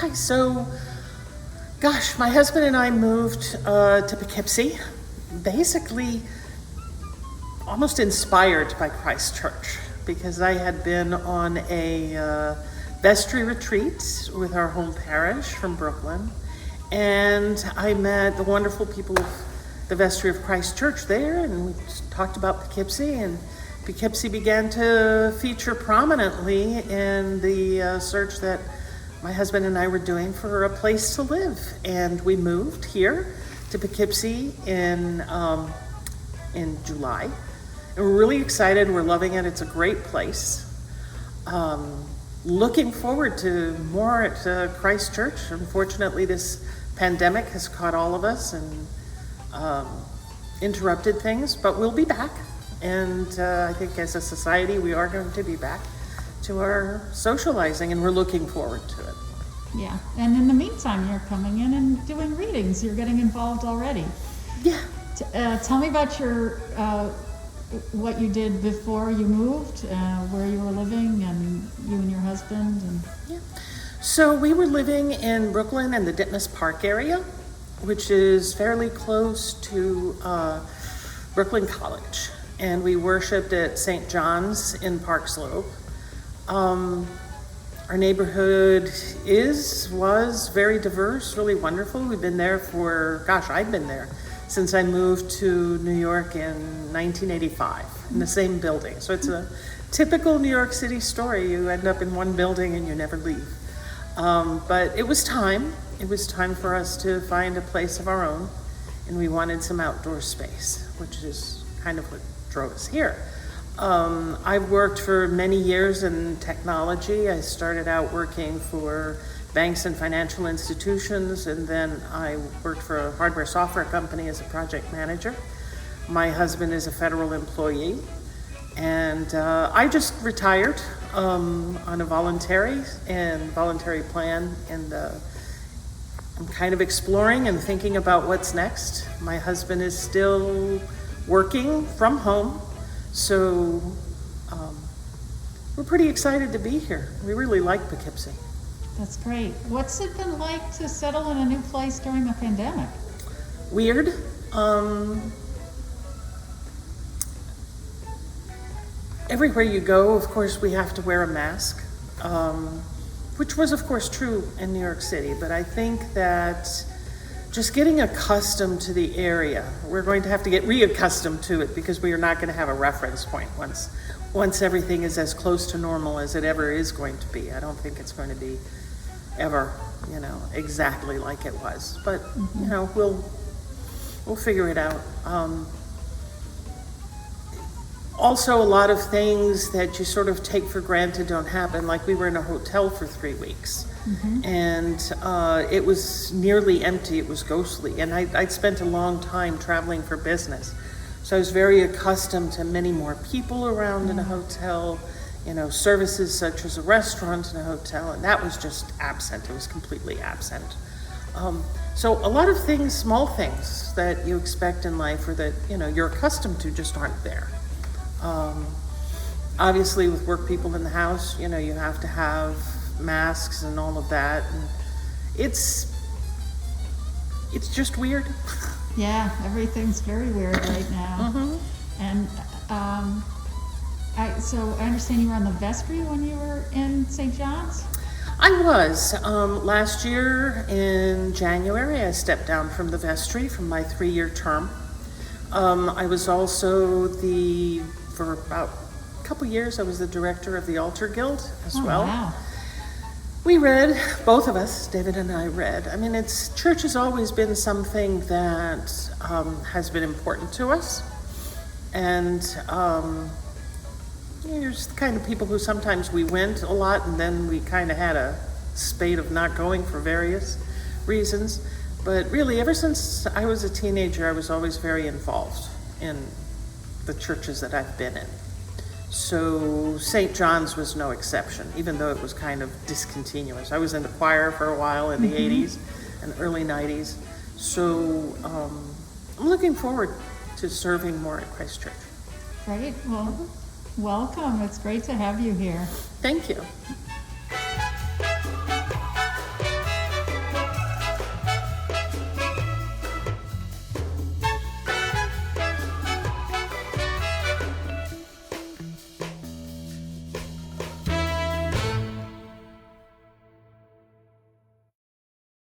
Hi. So, gosh, my husband and I moved to Poughkeepsie, basically almost inspired by Christ Church, because I had been on a vestry retreat with our home parish from Brooklyn, and I met the wonderful people of the vestry of Christ Church there, and we talked about Poughkeepsie, and Poughkeepsie began to feature prominently in the search that my husband and I were doing for a place to live. And we moved here to Poughkeepsie in July. And we're really excited. We're loving it. It's a great place. Looking forward to more at Christ Church. Unfortunately, this pandemic has caught all of us and interrupted things, but we'll be back. And I think as a society, we are going to be back to our socializing, and we're looking forward to it. Yeah, and in the meantime, you're coming in and doing readings. You're getting involved already. Yeah. Tell me about your what you did before you moved, where you were living, and you and your husband. And yeah. So we were living in Brooklyn and the Ditmas Park area, which is fairly close to Brooklyn College. And we worshiped at St. John's in Park Slope. Our neighborhood was very diverse, really wonderful. We've been there I've been there since I moved to New York in 1985 in the same building. So it's a typical New York City story. You end up in one building and you never leave. But it was time. It was time for us to find a place of our own, and we wanted some outdoor space, which is kind of what drove us here. I've worked for many years in technology. I started out working for banks and financial institutions, and then I worked for a hardware software company as a project manager. My husband is a federal employee, and I just retired on a voluntary plan, and I'm kind of exploring and thinking about what's next. My husband is still working from home, so we're pretty excited to be here. We really like Poughkeepsie. That's great. What's it been like to settle in a new place during the pandemic? Weird. Everywhere you go, of course, we have to wear a mask, which was, of course, true in New York City. But I think that just getting accustomed to the area, we're going to have to get reaccustomed to it, because we are not going to have a reference point once everything is as close to normal as it ever is going to be. I don't think it's going to be ever, exactly like it was. But, we'll figure it out. Also, a lot of things that you sort of take for granted don't happen. Like, we were in a hotel for 3 weeks. And it was nearly empty. It was ghostly. And I'd spent a long time traveling for business. So I was very accustomed to many more people around in a hotel, services such as a restaurant in a hotel. And that was just absent. It was completely absent. So a lot of things, small things that you expect in life or that, you're accustomed to just aren't there. Obviously, with work people in the house, you have to have masks and all of that, and it's just weird. Yeah, everything's very weird right now. And so I understand you were on the vestry when you were in St. John's? I was. Last year in January, I stepped down from the vestry from my 3-year term. I was also for about a couple years, I was the director of the Altar Guild as well. Wow. We read, both of us, David and I read. I mean, church has always been something that has been important to us. And you're just the kind of people who sometimes we went a lot and then we kind of had a spate of not going for various reasons. But really, ever since I was a teenager, I was always very involved in the churches that I've been in. So St. John's was no exception, even though it was kind of discontinuous. I was in the choir for a while in the 80s and early 90s. So I'm looking forward to serving more at Christ Church. Great. Well, welcome. It's great to have you here. Thank you.